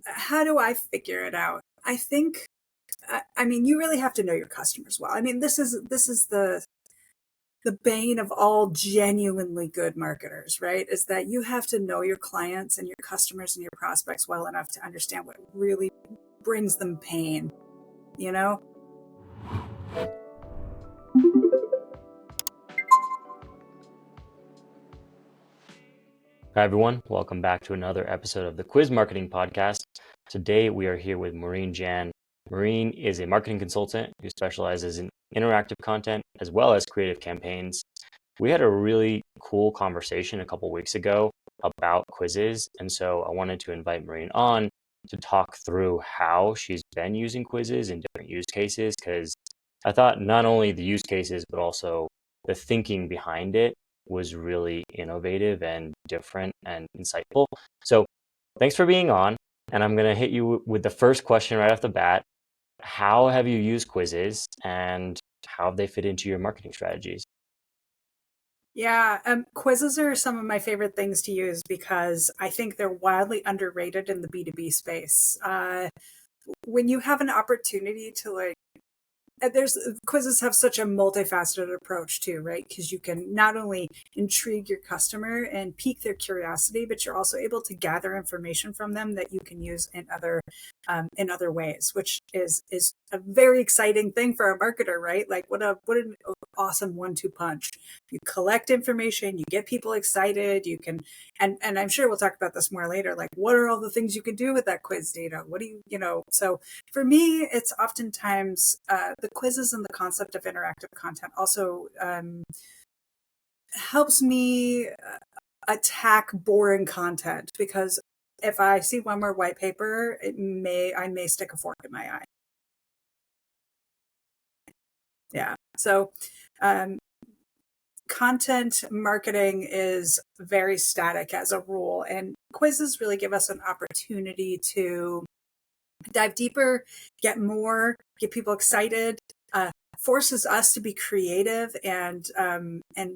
how do I figure it out? I think, I mean, you really have to know your customers well. I mean, this is the bane of all genuinely good marketers, right? Is that you have to know your clients and your customers and your prospects well enough to understand what really brings them pain, you know? Hi, everyone. Welcome back to another episode of the Quiz Marketing Podcast. Today, we are here with Maureen Jann. Maureen is a marketing consultant who specializes in interactive content as well as creative campaigns. We had a really cool conversation a couple weeks ago about quizzes, and so I wanted to invite Maureen on to talk through how she's been using quizzes in different use cases, because I thought not only the use cases, but also the thinking behind it was really innovative and different and insightful. So thanks for being on. And I'm going to hit you with the first question right off the bat. How have you used quizzes and how have they fit into your marketing strategies? Yeah, quizzes are some of my favorite things to use because I think they're wildly underrated in the B2B space. When you have an opportunity to there's quizzes have such a multifaceted approach too, right? Because you can not only intrigue your customer and pique their curiosity, but you're also able to gather information from them that you can use in other ways, which is a very exciting thing for a marketer, right? Like what an awesome 1-2 punch. You collect information, you get people excited, you can, and I'm sure we'll talk about this more later. Like, what are all the things you can do with that quiz data? What do you know? So for me, it's oftentimes the quizzes and the concept of interactive content also helps me attack boring content, because if I see one more white paper, I may stick a fork in my eye. Yeah. So content marketing is very static as a rule, and quizzes really give us an opportunity to dive deeper, get more, get people excited, forces us to be creative, and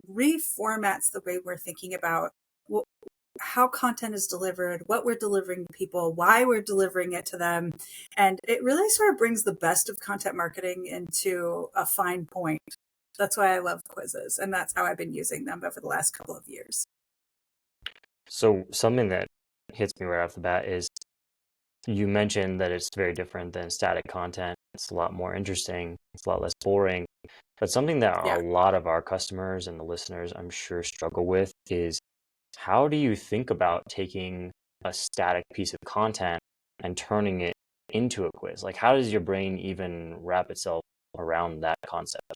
reformats the way we're thinking about how content is delivered, what we're delivering to people, why we're delivering it to them. And it really sort of brings the best of content marketing into a fine point. That's why I love quizzes, and that's how I've been using them over the last couple of years. So something that hits me right off the bat is you mentioned that it's very different than static content. It's a lot more interesting. It's a lot less boring. But something that Yeah. a lot of our customers and the listeners, I'm sure, struggle with is how do you think about taking a static piece of content and turning it into a quiz? Like, how does your brain even wrap itself around that concept?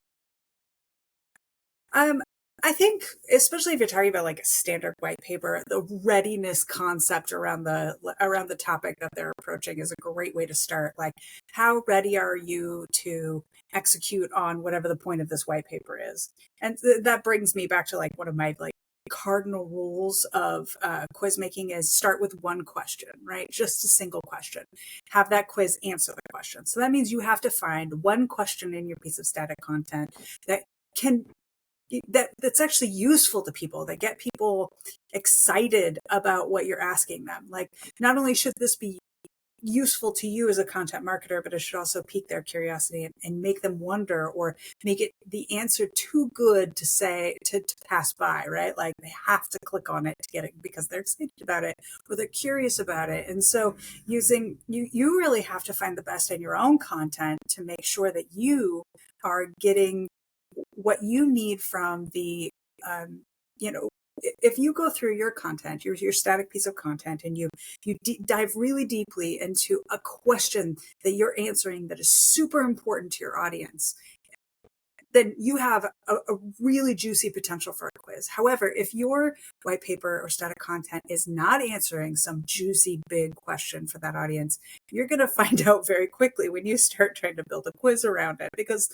I think, especially if you're talking about like a standard white paper, the readiness concept around the topic that they're approaching is a great way to start. Like, how ready are you to execute on whatever the point of this white paper is? And that brings me back to like one of my like cardinal rules of quiz making is start with one question, right? Just a single question. Have that quiz answer the question. So that means you have to find one question in your piece of static content that can that's actually useful to people, that get people excited about what you're asking them. Like, not only should this be useful to you as a content marketer, but it should also pique their curiosity and make them wonder, or make it the answer too good to say to pass by, right? Like, they have to click on it to get it because they're excited about it or they're curious about it. And so you really have to find the best in your own content to make sure that you are getting what you need from the you know, if you go through your content, your static piece of content, and you dive really deeply into a question that you're answering that is super important to your audience, then you have a really juicy potential for a quiz. However, if your white paper or static content is not answering some juicy big question for that audience, you're going to find out very quickly when you start trying to build a quiz around it, because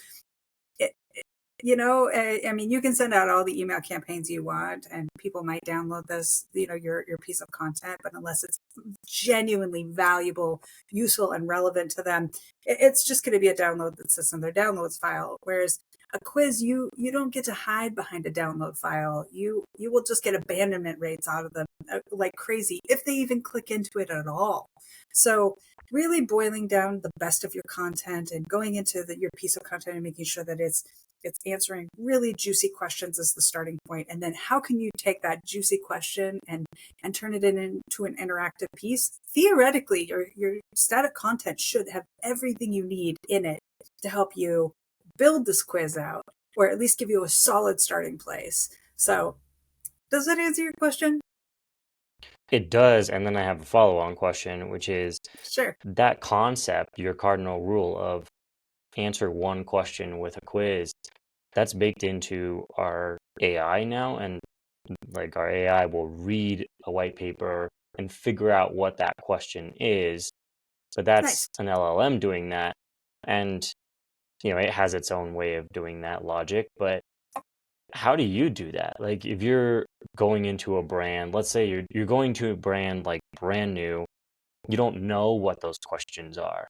I mean, you can send out all the email campaigns you want, and people might download this, your piece of content, but unless it's genuinely valuable, useful, and relevant to them, it's just going to be a download that sits in their downloads file. Whereas a quiz, you don't get to hide behind a download file. You will just get abandonment rates out of them like crazy if they even click into it at all. So really boiling down the best of your content and going into your piece of content and making sure that it's answering really juicy questions as the starting point. And then how can you take that juicy question and turn it into an interactive piece? Theoretically, your static content should have everything you need in it to help you build this quiz out, or at least give you a solid starting place. So does that answer your question? It does. And then I have a follow-on question, which is Sure. that concept, your cardinal rule of answer one question with a quiz, that's baked into our AI now. And like our AI will read a white paper and figure out what that question is. But that's Nice. an LLM doing that. And, it has its own way of doing that logic. But how do you do that? Like if you're going into a brand, let's say you're going to a brand like brand new, you don't know what those questions are.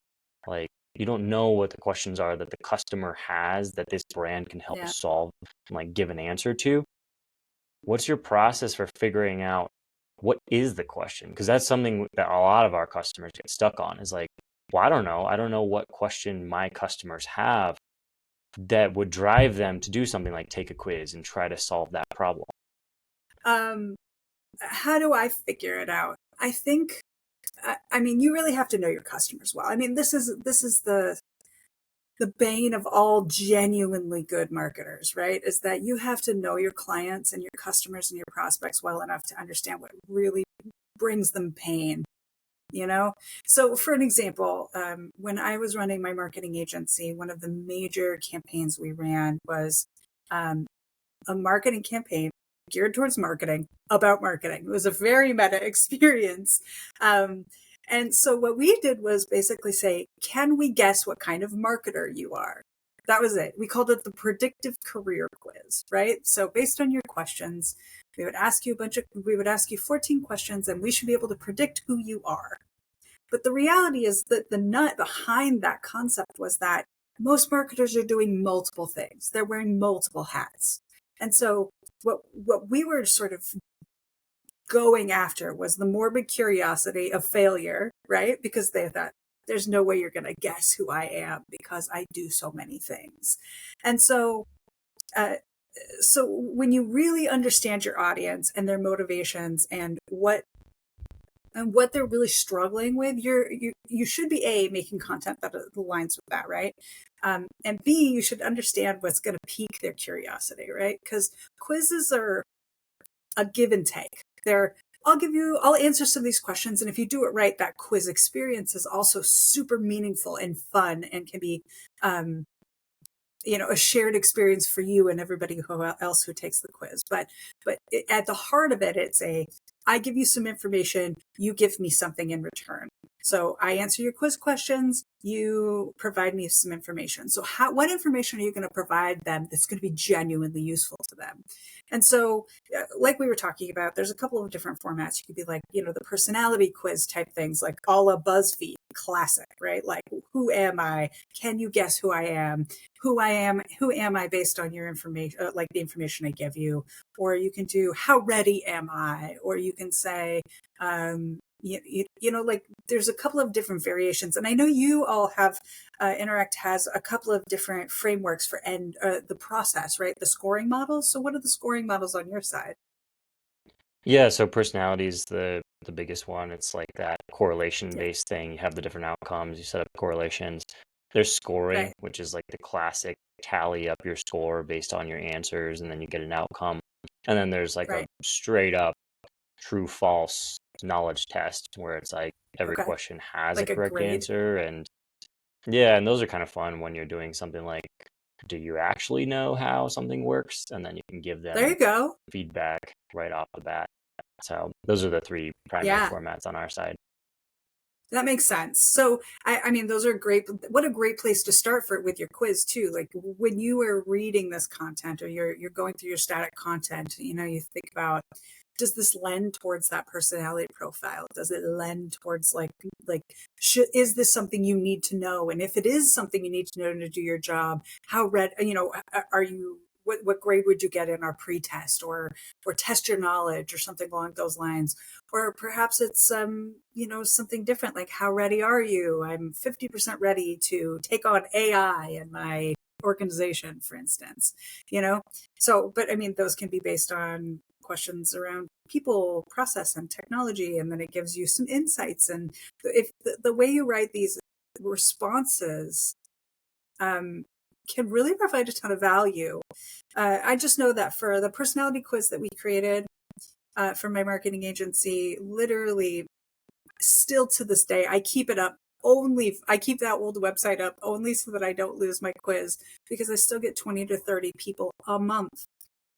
Like you don't know what the questions are that the customer has that this brand can help Yeah. solve and like give an answer to. What's your process for figuring out what is the question? Because that's something that a lot of our customers get stuck on is like, well, I don't know. I don't know what question my customers have that would drive them to do something like take a quiz and try to solve that problem. How do I figure it out? I think, I mean, you really have to know your customers well. I mean, this is the bane of all genuinely good marketers, right? Is that you have to know your clients and your customers and your prospects well enough to understand what really brings them pain. So for an example, when I was running my marketing agency, one of the major campaigns we ran was a marketing campaign geared towards marketing about marketing. It was a very meta experience. And so what we did was basically say, can we guess what kind of marketer you are? That was it. We called it the predictive career quiz, right? So based on your questions, we would ask you 14 questions and we should be able to predict who you are. But the reality is that the nut behind that concept was that most marketers are doing multiple things. They're wearing multiple hats. And so what we were sort of going after was the morbid curiosity of failure, right? Because they thought, there's no way you're going to guess who I am because I do so many things. And so when you really understand your audience and their motivations and what they're really struggling with, you should be making content that aligns with that, right? And B, you should understand what's going to pique their curiosity, right? Because quizzes are a give and take. I'll answer some of these questions, and if you do it right, that quiz experience is also super meaningful and fun and can be a shared experience for you and everybody else who takes the quiz. But at the heart of it, it's I give you some information, you give me something in return. So I answer your quiz questions, you provide me some information. So what information are you going to provide them that's going to be genuinely useful to them? And so, like we were talking about, there's a couple of different formats. You could be like, the personality quiz type things, like a la BuzzFeed, classic, right? Like, who am I? Can you guess who I am? Who am I based on your information, like the information I give you? Or you can do, how ready am I? Or you can say, like there's a couple of different variations. And I know you all have, Interact has a couple of different frameworks for the process, right? The scoring models. So what are the scoring models on your side? Yeah, so personality is the biggest one. It's like that correlation-based thing. You have the different outcomes, you set up correlations. There's scoring, Right. which is like the classic tally up your score based on your answers, and then you get an outcome. And then there's like a Right. straight up true false knowledge test where it's like every Okay. question has a Like a correct grade. answer. And yeah, and those are kind of fun when you're doing something like, do you actually know how something works? And then you can give There them you go. feedback right off the bat. So those are the three primary Yeah. formats on our side. That makes sense. So, I mean, those are great. What a great place to start with your quiz too. Like when you are reading this content or you're going through your static content, you think about does this lend towards that personality profile? Does it lend towards is this something you need to know? And if it is something you need to know to do your job, are you, what grade would you get in our pre-test, or test your knowledge, or something along those lines? Or perhaps it's something different, like how ready are you? I'm 50% ready to take on AI in my organization, for instance. But I mean, those can be based on questions around people, process, and technology, and then it gives you some insights. And if the way you write these responses can really provide a ton of value. I just know that for the personality quiz that we created for my marketing agency, literally still to this day, I keep it up. I keep that old website up only so that I don't lose my quiz, because I still get 20 to 30 people a month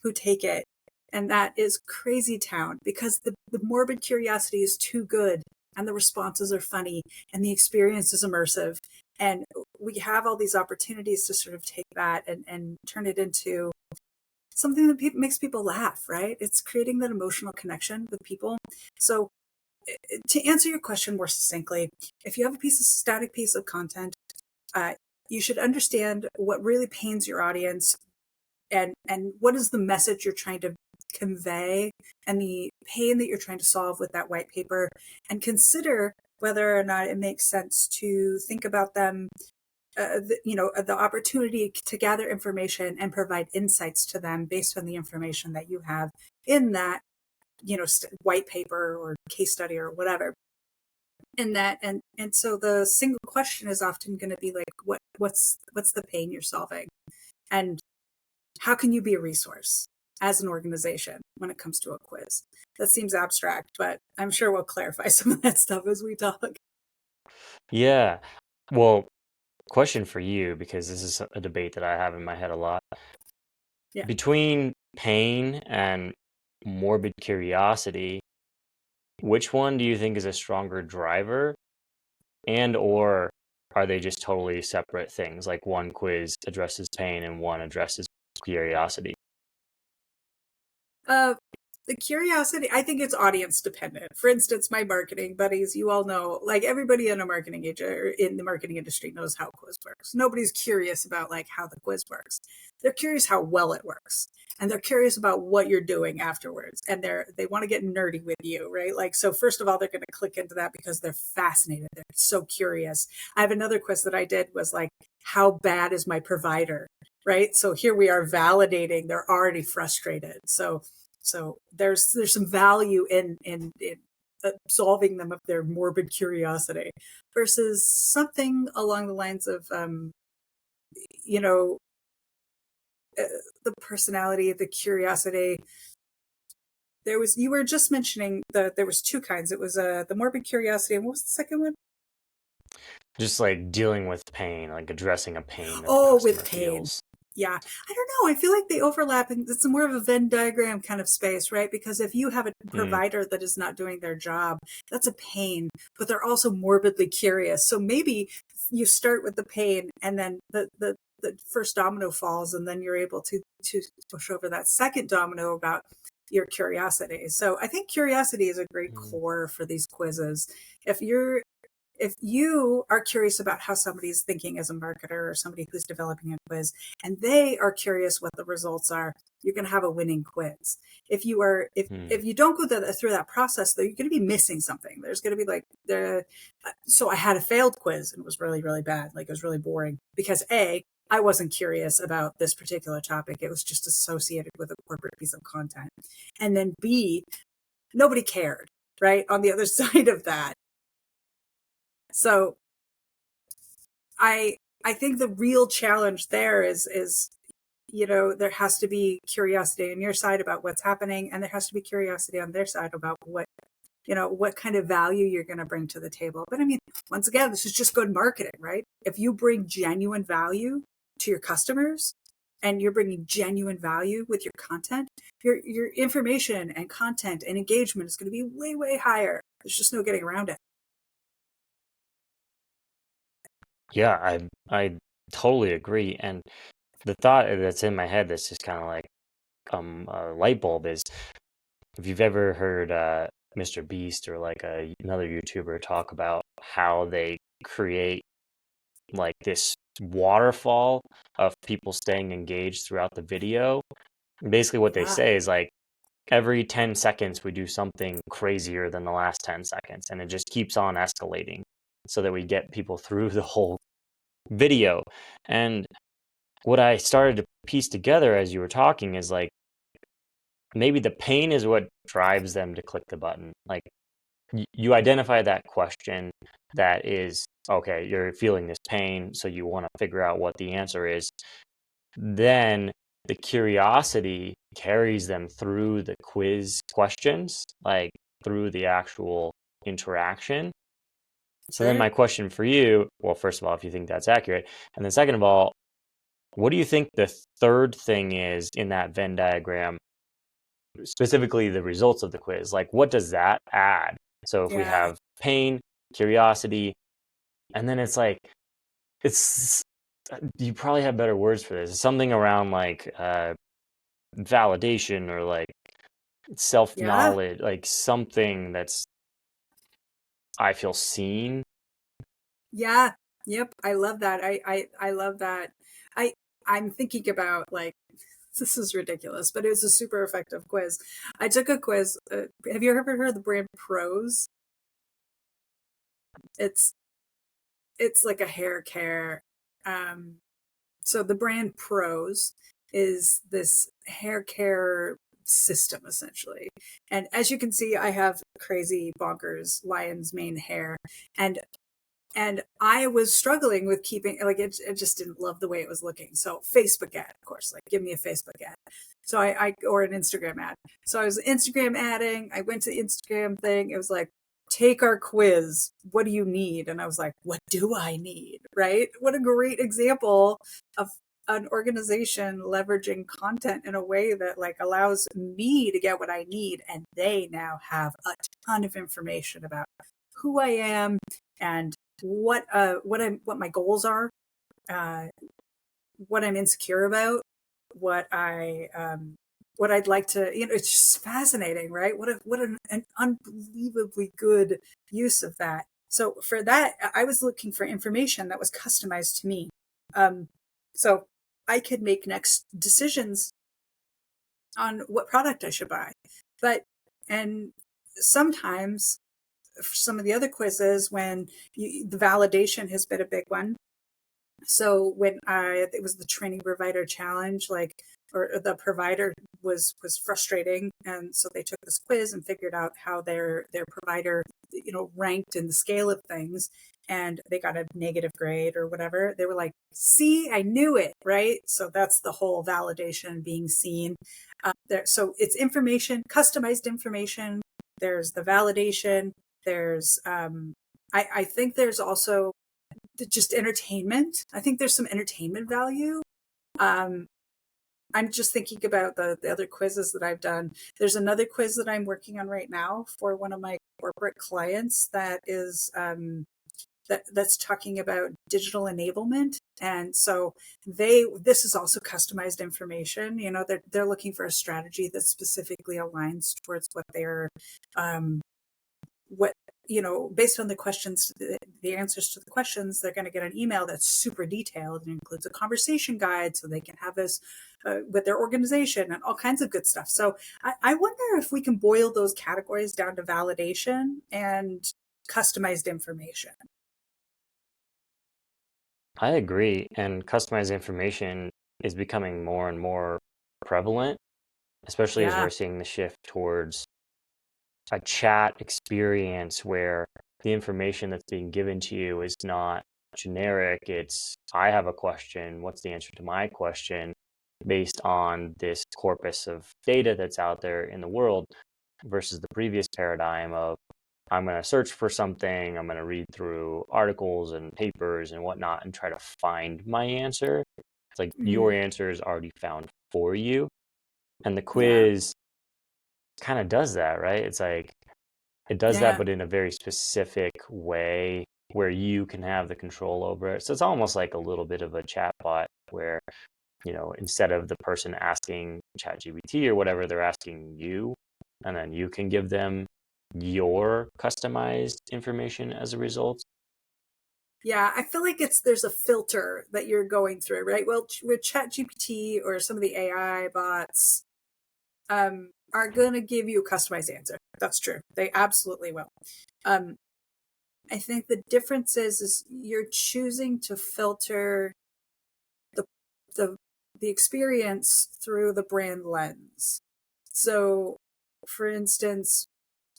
who take it. And that is crazy town, because the morbid curiosity is too good, and the responses are funny, and the experience is immersive. And we have all these opportunities to sort of take that and turn it into something that makes people laugh, right? It's creating that emotional connection with people. So to answer your question more succinctly, if you have a static piece of content, you should understand what really pains your audience, and what is the message you're trying to convey, and the pain that you're trying to solve with that white paper, and consider whether or not it makes sense to think about them, the opportunity to gather information and provide insights to them based on the information that you have in that, white paper or case study or whatever. And so the single question is often going to be like, what's the pain you're solving, and how can you be a resource as an organization when it comes to a quiz? That seems abstract, but I'm sure we'll clarify some of that stuff as we talk. Yeah. Well, question for you, because this is a debate that I have in my head a lot. Yeah. Between pain and morbid curiosity, which one do you think is a stronger driver? And or are they just totally separate things? Like one quiz addresses pain and one addresses curiosity? The curiosity, I think it's audience dependent. For instance, my marketing buddies, you all know, like everybody in a marketing in the marketing industry knows how quiz works. Nobody's curious about like how the quiz works. They're curious how well it works, and they're curious about what you're doing afterwards, and they want to get nerdy with you, right? Like, so first of all, they're going to click into that because they're fascinated. They're so curious. I have another quiz that I did was like, how bad is my provider? Right? So here we are validating they're already frustrated. So there's some value in absolving them of their morbid curiosity, versus something along the lines of the personality, the curiosity. You were just mentioning there was two kinds. It was the morbid curiosity, and what was the second one? Just like dealing with pain, like addressing a pain that the Oh, customer with pain. feels. Yeah, I don't know. I feel like they overlap, and it's more of a Venn diagram kind of space, right? Because if you have a provider that is not doing their job, that's a pain, but they're also morbidly curious. So maybe you start with the pain, and then the first domino falls, and then you're able to push over that second domino about your curiosity. So I think curiosity is a great core for these quizzes. If you are curious about how somebody is thinking as a marketer, or somebody who's developing a quiz, and they are curious what the results are, you're going to have a winning quiz. If you don't go through that process, though, you're going to be missing something. There's going to be so I had a failed quiz, and it was really, really bad. Like, it was really boring because I wasn't curious about this particular topic. It was just associated with a corporate piece of content. And then B, nobody cared, right? On the other side of that. So I think the real challenge there is there has to be curiosity on your side about what's happening, and there has to be curiosity on their side about what kind of value you're going to bring to the table. But I mean, once again, this is just good marketing, right? If you bring genuine value to your customers, and you're bringing genuine value with your content, your information and content and engagement is going to be way, way higher. There's just no getting around it. Yeah, I totally agree. And the thought that's in my head that's just kind of like a light bulb is, if you've ever heard Mr. Beast or like another YouTuber talk about how they create like this waterfall of people staying engaged throughout the video. Basically, what they Yeah. say is like every 10 seconds we do something crazier than the last 10 seconds, and it just keeps on escalating so that we get people through the whole video. And what I started to piece together as you were talking is like maybe the pain is what drives them to click the button. Like you identify that question that is, okay, you're feeling this pain, so you want to figure out what the answer is. Then the curiosity carries them through the quiz questions, like through the actual interaction. That's So then my right. question for you, well, first of all, if you think that's accurate, and then second of all, what do you think the third thing is in that Venn diagram, specifically the results of the quiz? Like, what does that add? So if we Yeah. have pain, curiosity, and then it's like, it's, you probably have better words for this. It's something around like validation or like Yeah. self-knowledge, like something that's, I feel seen. Yeah. Yep. I love that. I love that. I I'm thinking about like this is ridiculous, but it was a super effective quiz. I took a quiz. Have you ever heard of the brand Pros? It's it's like a hair care. Um, so the brand Pros is this hair care system essentially. And as you can see, I have crazy bonkers lion's mane hair, and I was struggling with keeping like it just didn't love the way it was looking. So Facebook ad, of course, like give me a Facebook ad. So I or an Instagram ad. So I was Instagram adding. I went to the Instagram thing. It was like, take our quiz. What do you need? And I was like, what do I need? Right? What a great example of an organization leveraging content in a way that like allows me to get what I need, and they now have a ton of information about who I am and what my goals are, uh, what I'm insecure about, what what I'd like to, it's just fascinating, right? What an unbelievably good use of that. So for that, I was looking for information that was customized to me. Um, so I could make next decisions on what product I should buy. But, and sometimes for some of the other quizzes, when the validation has been a big one. So when it was the training provider challenge, like, or the provider was frustrating, and so they took this quiz and figured out how their provider, ranked in the scale of things, and they got a negative grade or whatever. They were like, "See, I knew it, right?" So that's the whole validation, being seen. There, so it's information, customized information. There's the validation. There's I think there's also just entertainment. I think there's some entertainment value. Um, I'm just thinking about the other quizzes that I've done. There's another quiz that I'm working on right now for one of my corporate clients that is that's talking about digital enablement. And so this is also customized information. They're looking for a strategy that specifically aligns towards what they're what based on the questions, the answers to the questions. They're going to get an email that's super detailed and includes a conversation guide so they can have this with their organization and all kinds of good stuff. So I wonder if we can boil those categories down to validation and customized information. I agree. And customized information is becoming more and more prevalent, especially as Yeah. we're seeing the shift towards a chat experience where the information that's being given to you is not generic. It's, I have a question. What's the answer to my question based on this corpus of data that's out there in the world versus the previous paradigm of I'm going to search for something, I'm going to read through articles and papers and whatnot and try to find my answer. It's like your Mhm. answer is already found for you. And the Yeah. quiz kind of does that, right? It's like it does that, Yeah. but in a very specific way where you can have the control over it. So it's almost like a little bit of a chatbot where, instead of the person asking ChatGPT or whatever, they're asking you. and then you can give them your customized information as a result? Yeah, I feel like there's a filter that you're going through, right? Well, with ChatGPT or some of the AI bots, are going to give you a customized answer. That's true. They absolutely will. Um, I think the difference is you're choosing to filter the the the experience through the brand lens. So, for instance,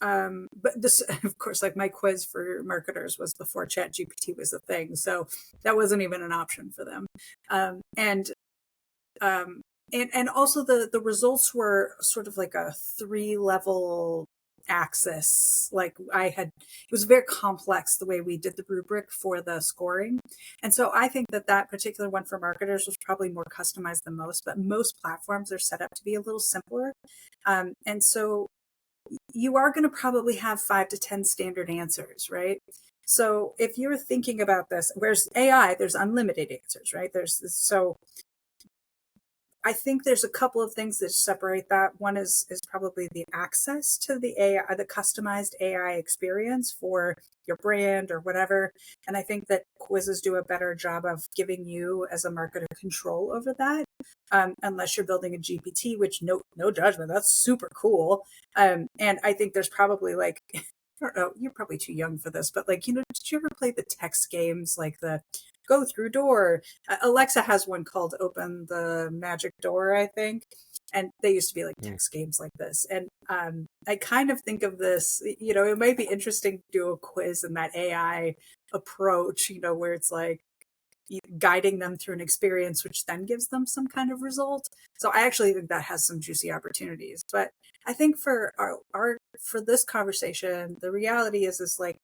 but this, of course, like my quiz for marketers was before ChatGPT was a thing, so that wasn't even an option for them. Um, and um, and also the results were sort of like a 3 level axis. Like it was very complex the way we did the rubric for the scoring, and so I think that particular one for marketers was probably more customized than most. But most platforms are set up to be a little simpler, and so you are going to probably have 5 to 10 standard answers, right? So if you're thinking about this, whereas AI, there's unlimited answers, right? So I think there's a couple of things that separate that. One is probably the access to the AI, the customized AI experience for your brand or whatever. And I think that quizzes do a better job of giving you as a marketer control over that. Unless you're building a GPT, which no judgment, that's super cool. And I think there's probably like I don't know, you're probably too young for this, but like, did you ever play the text games like the go through door? Alexa has one called Open the Magic Door, I think. And they used to be like text games like this. And I kind of think of this, it might be interesting to do a quiz in that AI approach, where it's like guiding them through an experience, which then gives them some kind of result. So I actually think that has some juicy opportunities. But I think for for this conversation, the reality is like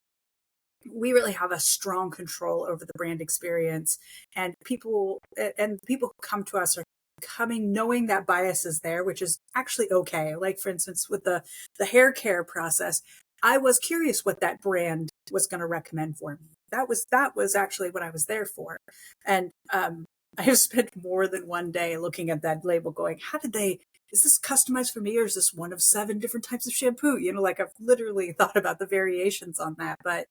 we really have a strong control over the brand experience, and people who come to us are coming knowing that bias is there, which is actually okay. Like for instance, with the hair care process, I was curious what that brand was going to recommend for me. That was actually what I was there for. And I have spent more than one day looking at that label going, is this customized for me, or is this one of 7 different types of shampoo? Like I've literally thought about the variations on that. But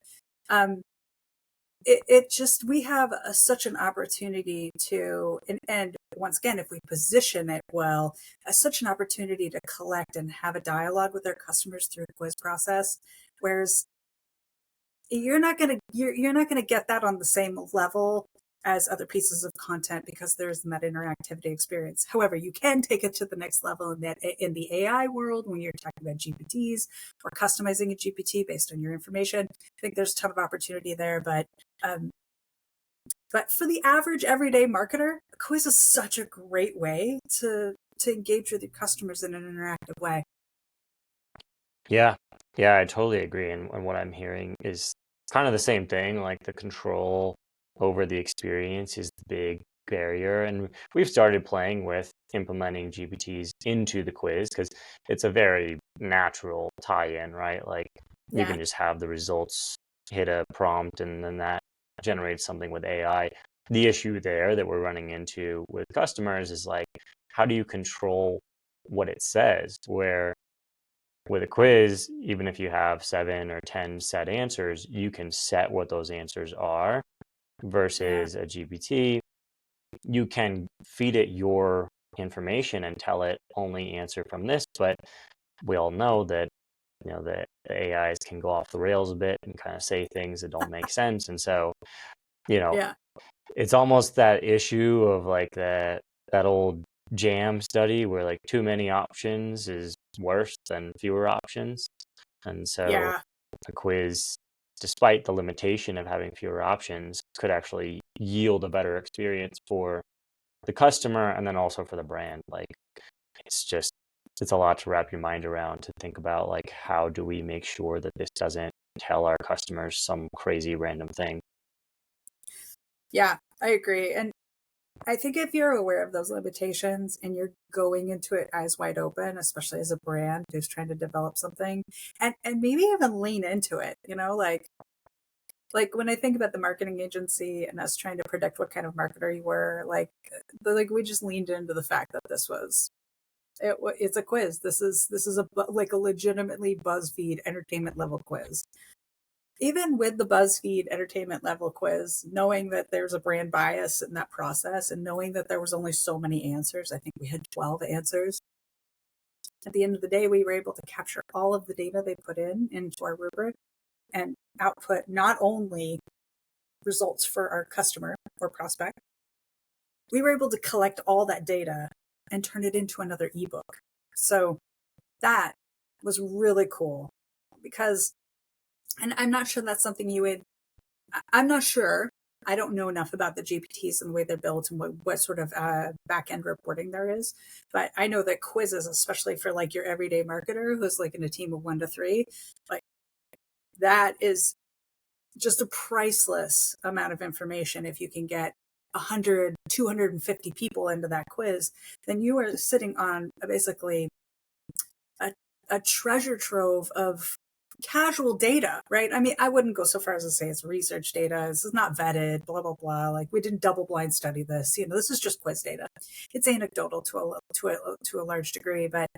um, it just, we have such an opportunity to, and once again, if we position it well, such an opportunity to collect and have a dialogue with our customers through the quiz process. Whereas you're not gonna get that on the same level as other pieces of content because there's that interactivity experience. However, you can take it to the next level in the AI world when you're talking about GPTs or customizing a GPT based on your information. I think there's a ton of opportunity there, um, but for the average everyday marketer, a quiz is such a great way to engage with your customers in an interactive way. Yeah, yeah, I totally agree. And what I'm hearing is kind of the same thing. Like the control over the experience is the big barrier. And we've started playing with implementing GPTs into the quiz because it's a very natural tie-in, right? Like you Yeah, can just have the results hit a prompt and then that generates something with AI. The issue there that we're running into with customers is like, how do you control what it says? Where with a quiz, even if you have 7 or 10 set answers, you can set what those answers are yeah, versus a GPT. You can feed it your information and tell it only answer from this, but we all know that the AIs can go off the rails a bit and kind of say things that don't make sense. And so, you know, yeah, it's almost that issue of like that old jam study where like too many options is worse than fewer options. And so yeah. a quiz, despite the limitation of having fewer options, could actually yield a better experience for the customer and then also for the brand. Like it's just it's a lot to wrap your mind around to think about like how do we make sure that this doesn't tell our customers some crazy random thing. Yeah, I agree. And I think if you're aware of those limitations and you're going into it eyes wide open, especially as a brand who's trying to develop something, and maybe even lean into it, like when I think about the marketing agency and us trying to predict what kind of marketer you were, like we just leaned into the fact that this was It's a quiz. This is like a legitimately BuzzFeed entertainment level quiz. Even with the BuzzFeed entertainment level quiz, knowing that there's a brand bias in that process and knowing that there was only so many answers, I think we had 12 answers. At the end of the day, we were able to capture all of the data they put into our rubric and output not only results for our customer or prospect, we were able to collect all that data and turn it into another ebook. So that was really cool because, and I'm not sure that's something I'm not sure. I don't know enough about the GPTs and the way they're built and what sort of back end reporting there is. But I know that quizzes, especially for like your everyday marketer who's like in a team of 1 to 3, like that is just a priceless amount of information. If you can get 100, 250 people into that quiz, then you are sitting on basically a treasure trove of casual data, right? I mean, I wouldn't go so far as to say it's research data. This is not vetted, blah, blah, blah. Like we didn't double blind study this. This is just quiz data. It's anecdotal to a large degree, but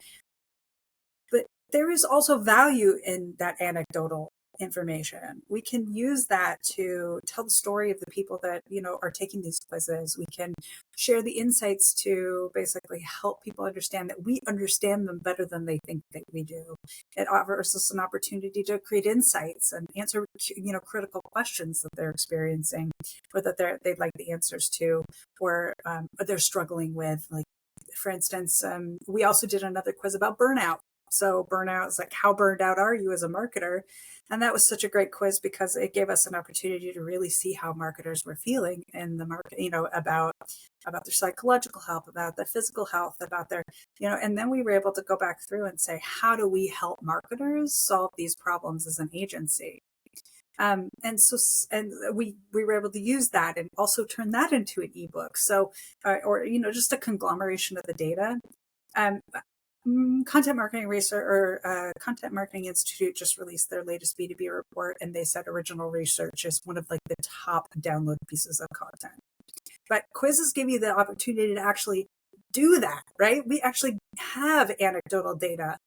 there is also value in that anecdotal information. We can use that to tell the story of the people that, are taking these quizzes. We can share the insights to basically help people understand that we understand them better than they think that we do. It offers us an opportunity to create insights and answer, critical questions that they're experiencing or that they'd like the answers to, or they're struggling with. Like, for instance, we also did another quiz about burnout. So burnout is like, how burned out are you as a marketer? And that was such a great quiz because it gave us an opportunity to really see how marketers were feeling in the market, about their psychological health, about their physical health, about their, and then we were able to go back through and say, how do we help marketers solve these problems as an agency? And we were able to use that and also turn that into an ebook. So, or just a conglomeration of the data. Content Marketing Research or Content Marketing Institute just released their latest B2B report, and they said original research is one of like the top download pieces of content. But quizzes give you the opportunity to actually do that, right? We actually have anecdotal data,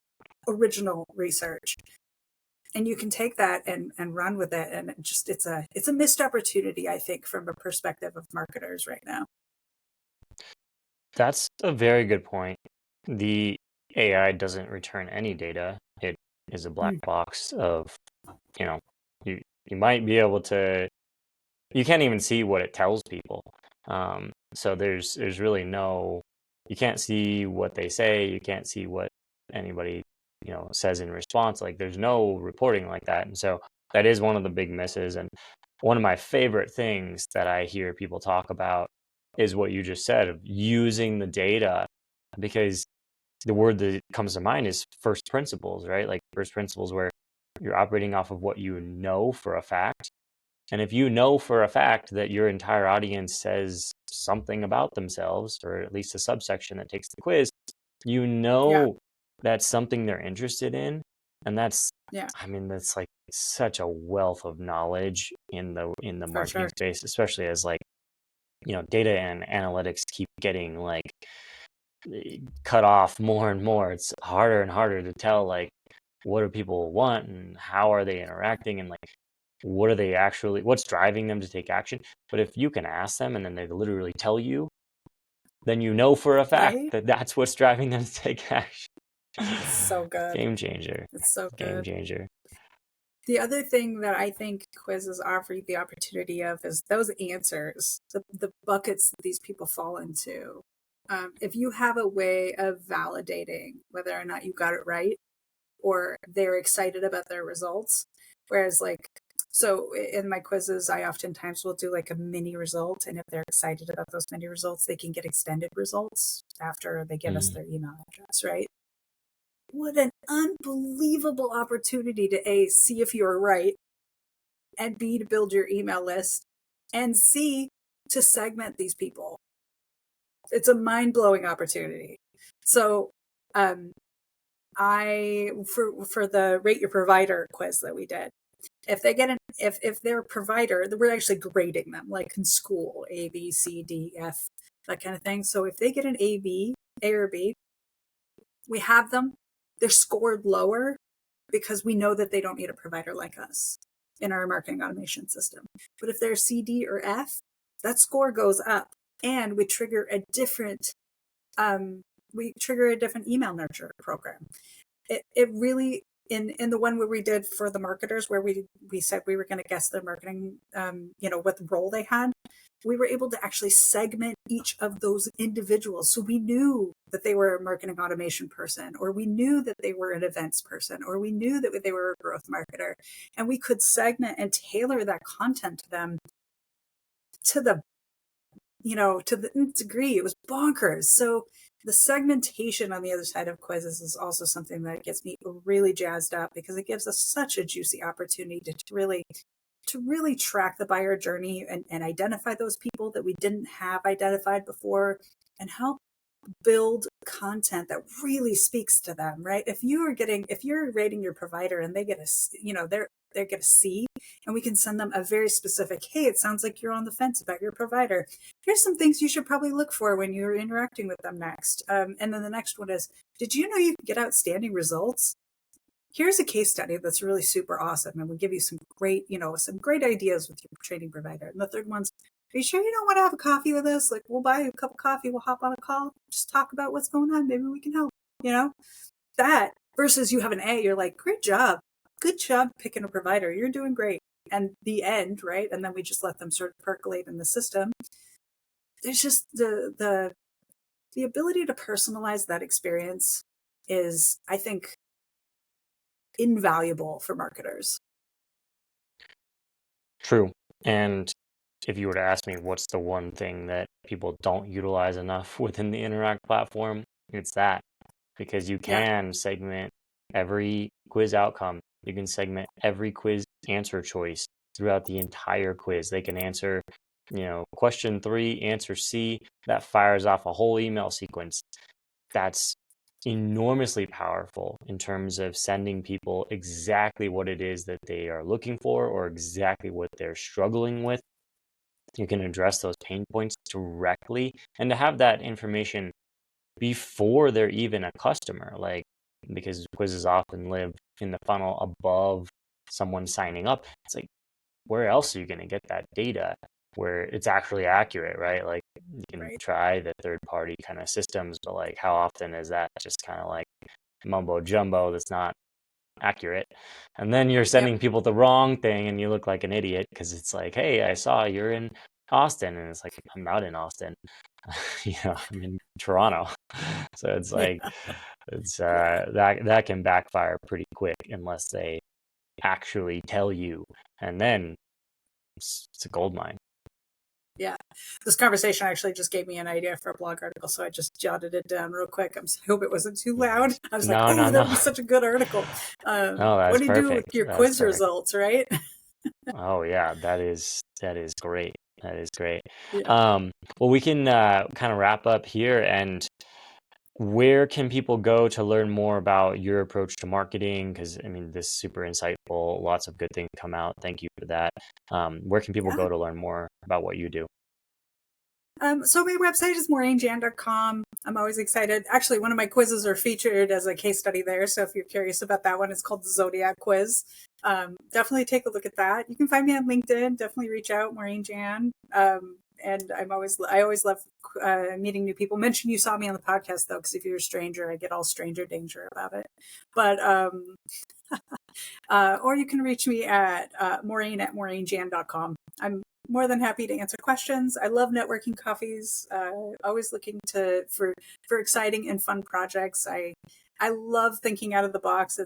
original research, and you can take that and run with it. And it's a missed opportunity, I think, from a perspective of marketers right now. That's a very good point. The AI doesn't return any data. It is a black box of, you might be able to, you can't even see what it tells people. So there's really you can't see what they say. You can't see what anybody, says in response. Like there's no reporting like that. And so that is one of the big misses. And one of my favorite things that I hear people talk about is what you just said of using the data, because the word that comes to mind is first principles, right? Like first principles where you're operating off of what you know for a fact. And if you know for a fact that your entire audience says something about themselves, or at least a subsection that takes the quiz, that's something they're interested in. And that's like such a wealth of knowledge in the marketing space, especially as like, data and analytics keep getting like cut off more and more. It's harder and harder to tell like what do people want and how are they interacting and like what's driving them to take action. But if you can ask them and then they literally tell you, then for a fact that that's what's driving them to take action. It's so good. Game changer. It's so Game good. changer. The other thing that I think quizzes offer you the opportunity of is those answers, the buckets that these people fall into. If you have a way of validating whether or not you got it right or they're excited about their results, whereas so in my quizzes, I oftentimes will do like a mini result. And if they're excited about those mini results, they can get extended results after they give us their email address, right? What an unbelievable opportunity to A, see if you're right, and B, to build your email list, and C, to segment these people. It's a mind-blowing opportunity. So for the Rate Your Provider quiz that we did, if they get if their provider, we're actually grading them like in school, A, B, C, D, F, that kind of thing. So if they get an A or B, We have them. They're scored lower because we know that they don't need a provider like us in our marketing automation system. But if they're C, D, or F, that score goes up, and we trigger a different email nurture program. It really, in the one where we did for the marketers, where we said we were going to guess their marketing, what role they had, we were able to actually segment each of those individuals. So we knew that they were a marketing automation person, or we knew that they were an events person, or we knew that they were a growth marketer. And we could segment and tailor that content to them to the nth degree. It was bonkers. So the segmentation on the other side of quizzes is also something that gets me really jazzed up, because it gives us such a juicy opportunity to really track the buyer journey and identify those people that we didn't have identified before, and help build content that really speaks to them, right? If you're rating your provider and they get they get a C, and we can send them a very specific, hey, it sounds like you're on the fence about your provider. Here's some things you should probably look for when you're interacting with them next. And then the next one is, did you know you can get outstanding results? Here's a case study that's really super awesome, and we'll give you some great ideas with your training provider. And the third one's, are you sure you don't want to have a coffee with us? Like, we'll buy you a cup of coffee, we'll hop on a call, just talk about what's going on. Maybe we can help, that versus you have an A, you're like, great job. Good job picking a provider. You're doing great. And the end, right? And then we just let them sort of percolate in the system. There's just the ability to personalize that experience is, I think, invaluable for marketers. True. And if you were to ask me what's the one thing that people don't utilize enough within the Interact platform, it's that. Because you can segment every quiz outcome. You can segment every quiz answer choice throughout the entire quiz. They can answer, question 3, answer C. That fires off a whole email sequence. That's enormously powerful in terms of sending people exactly what it is that they are looking for, or exactly what they're struggling with. You can address those pain points directly, and to have that information before they're even a customer, because quizzes often live in the funnel above someone signing up. It's like, where else are you going to get that data where it's actually accurate, right? Like, you can try the third-party kind of systems, but how often is that just kind of like mumbo jumbo that's not accurate? And then you're sending people the wrong thing, and you look like an idiot, because it's like, hey, I saw you're in Austin, and it's like, I'm not in Austin. I'm in Toronto. So it's like, that can backfire pretty quick unless they actually tell you, and then it's a gold mine. Yeah. This conversation actually just gave me an idea for a blog article, so I just jotted it down real quick. I hope it wasn't too loud. I was that would be such a good article. What do you do with your quiz results, right? Oh yeah, that is great. That is great. Yeah. Well, we can kind of wrap up here. And where can people go to learn more about your approach to marketing? Because this is super insightful. Lots of good things come out. Thank you for that. Where can people go to learn more about what you do? So my website is maureenjann.com. I'm always excited. Actually, one of my quizzes are featured as a case study there. So if you're curious about that one, it's called the Zodiac Quiz. Definitely take a look at that. You can find me on LinkedIn. Definitely reach out, Maureen Jann. And I always love meeting new people. Mention you saw me on the podcast, though, because if you're a stranger, I get all stranger danger about it. But or you can reach me at maureen@maureenjann.com. I'm more than happy to answer questions. I love networking coffees. Always looking for exciting and fun projects. I love thinking out of the box.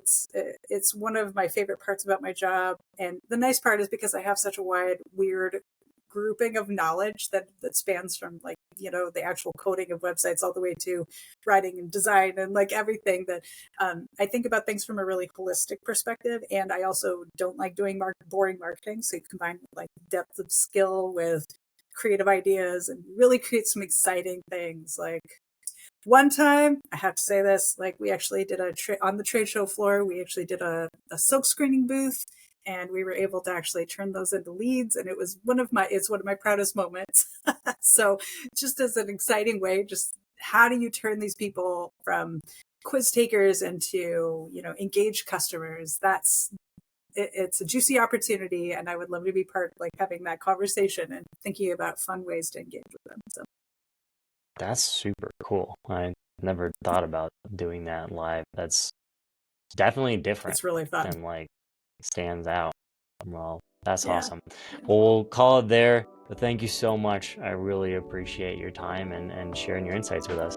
It's one of my favorite parts about my job. And the nice part is, because I have such a wide, weird grouping of knowledge that spans from the actual coding of websites all the way to writing and design and everything, that I think about things from a really holistic perspective. And I also don't like doing boring marketing. So you combine depth of skill with creative ideas and really create some exciting things. One time, I have to say this, we actually did on the trade show floor, we actually did a silk screening booth, and we were able to actually turn those into leads. And it's one of my proudest moments. So just as an exciting way, just how do you turn these people from quiz takers and to, engage customers, it's a juicy opportunity, and I would love to be part, like having that conversation and thinking about fun ways to engage with them. So that's super cool. I never thought about doing that live. That's definitely different. It's really fun. And like stands out. Well, that's Yeah. awesome. Well, we'll call it there. But thank you so much. I really appreciate your time and sharing your insights with us.